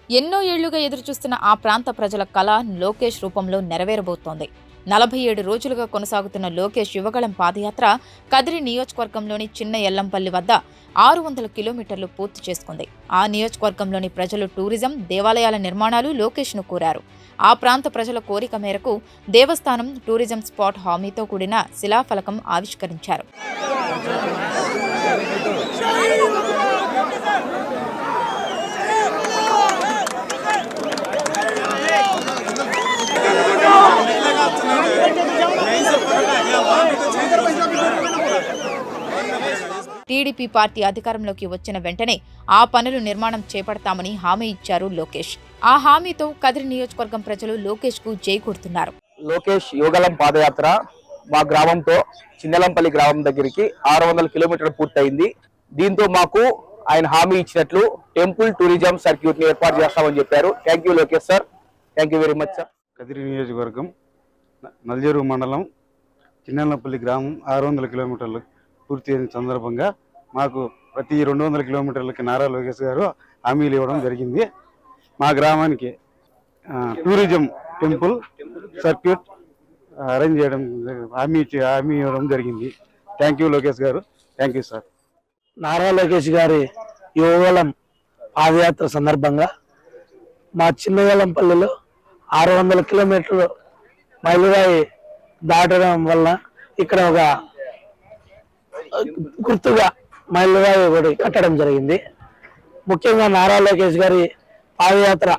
ఎన్నో ఏళ్లుగా ఎదురుచూస్తున్న ఆ ప్రాంత ప్రజల కళ లోకేష్ రూపంలో నెరవేరబోతోంది. 47 రోజులుగా కొనసాగుతున్న లోకేష్ యువగళం పాదయాత్ర కదిరి నియోజకవర్గంలోని చిన్న ఎల్లంపల్లి వద్ద 600 కిలోమీటర్లు పూర్తి చేసుకుంది. ఆ నియోజకవర్గంలోని ప్రజలు టూరిజం, దేవాలయాల నిర్మాణాలు లోకేష్ను కోరారు. ఆ ప్రాంత ప్రజల కోరిక మేరకు దేవస్థానం టూరిజం స్పాట్ హామీతో కూడిన శిలాఫలకం ఆవిష్కరించారు. టీడీపీ పార్టీ అధికారంలోకి వచ్చిన వెంటనే ఆ పనులు నిర్మాణం చేపడతామని హామీ ఇచ్చారు లోకేష్. ఆ హామీతో కదిరి నియోజకవర్గం ప్రజలు లోకేష్ కు జై కొడుతున్నారు. లోకేష్ యువగలం పాదయాత్ర మా గ్రామంతో చిన్నెలంపల్లి గ్రామం దగ్గరికి 600 కిలోమీటర్లు పూర్తయింది. దీంతో మాకు ఆయన హామీ ఇచ్చినట్లు టెంపుల్ టూరిజం సర్క్యూట్ ని ఏర్పాటు చేస్తామని చెప్పారు. Thank you Lokesh sir, thank you very much sir. Kadiri నియోజకవర్గం నల్జేరు మండలం చిన్నెలంపల్లి గ్రామం 600 కిలోమీటర్లు పూర్తి అయిన సందర్భంగా మాకు ప్రతి 200 కిలోమీటర్లకి నారా లోకేష్ గారు హామీలు ఇవ్వడం జరిగింది. మా గ్రామానికి టూరిజం టెంపుల్ సర్క్యూట్ అరేంజ్ చేయడం హామీ ఇవ్వడం జరిగింది. థ్యాంక్ యూ లోకేష్ గారు, thank you sir. Nara Lokesh గారి యువగలం పాదయాత్ర సందర్భంగా మా చిన్నగలంపల్లిలో 600 కిలోమీటర్లు మైలురాయి దాటడం వల్ల ఇక్కడ ఒక గుర్తుగా మైలురాయి ఒకటి కట్టడం జరిగింది. ముఖ్యంగా నారా లోకేష్ గారి పాదయాత్ర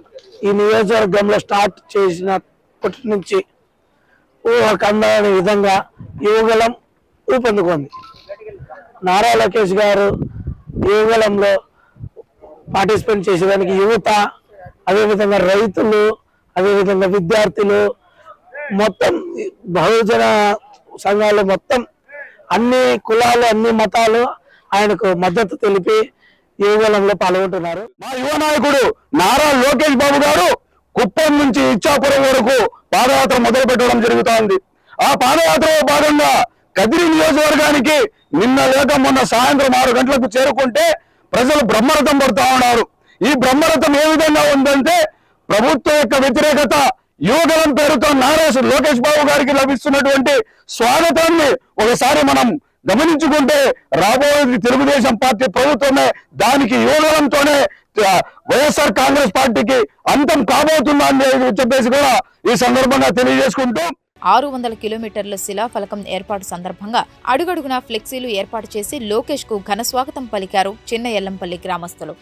ఈ నియోజకవర్గంలో స్టార్ట్ చేసినప్పటి నుంచి కందని విధంగా యువగలం ఊపందుకుంది. నారా లోకేష్ గారు యువగలంలో పార్టిసిపేట్ చేసేదానికి యువత, అదేవిధంగా రైతులు, అదేవిధంగా విద్యార్థులు, మొత్తం బహుజన సంఘాలు, మొత్తం అన్ని కులాలు, అన్ని మతాలు ఆయనకు మద్దతు తెలిపి యువగలంలో పాల్గొంటున్నారు. మా యువ నాయకుడు నారా లోకేష్ బాబు గారు కుప్పం నుంచి ఇచ్చాపురం వరకు పాదయాత్ర మొదలు పెట్టడం జరుగుతోంది. ఆ పాదయాత్రలో భాగంగా కదిరి నియోజకవర్గానికి నిన్న లేక మొన్న సాయంత్రం 6 గంటలకు చేరుకుంటే ప్రజలు బ్రహ్మరథం పడుతూ ఉన్నారు. ఈ బ్రహ్మరథం ఏ విధంగా ఉందంటే ప్రభుత్వం యొక్క వ్యతిరేకత యువగలం పేరుతో నారా లోకేష్ బాబు గారికి లభిస్తున్నటువంటి స్వాగతాన్ని ఒకసారి మనం గమనించుకుంటే రాబోయేది తెలుగుదేశం పార్టీ ప్రభుత్వమే. దానికి యువగలంతోనే వైఎస్ఆర్ కాంగ్రెస్ పార్టీకి అంతం కాబోతుందని చెప్పేసి కూడా ఈ సందర్భంగా తెలియజేసుకుంటూ 600 కిలోమీటర్ల శిలాఫలకం ఏర్పాటు సందర్భంగా అడుగడుగునా ఫ్లెక్సీలు ఏర్పాటు చేసి లోకేష్ కు ఘన స్వాగతం పలికారు చిన్న ఎల్లంపల్లి గ్రామస్తులు.